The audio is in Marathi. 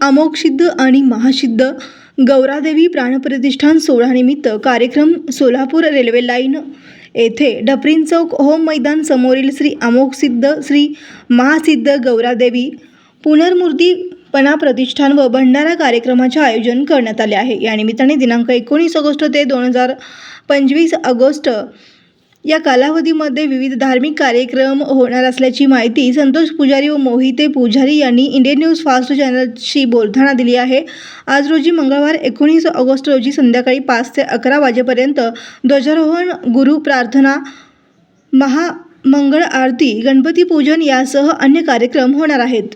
अमोघसिद्ध आणि महासिद्ध गौरादेवी प्राणप्रतिष्ठान सोहळ्यानिमित्त कार्यक्रम सोलापूर रेल्वे लाईन येथे डफरीन चौक होम मैदान समोरील श्री अमोघसिद्ध श्री महासिद्ध गौरादेवी पुनर्मूर्तीपणा प्रतिष्ठान व भंडारा कार्यक्रमाचे आयोजन करण्यात आले आहे। या निमित्ताने दिनांक 19 ऑगस्ट ते 25 ऑगस्ट या कालावधीमध्ये विविध धार्मिक कार्यक्रम होणार असल्याची माहिती संतोष पुजारी व मोहिते पुजारी यांनी इंडियन न्यूज फास्ट चॅनलशी बोलताना दिली आहे। आज रोजी मंगळवार 19 ऑगस्ट रोजी संध्याकाळी 5 ते 11 वाजेपर्यंत ध्वजारोहण, गुरु प्रार्थना, महामंगळ आरती, गणपती पूजन यासह अन्य कार्यक्रम होणार आहेत।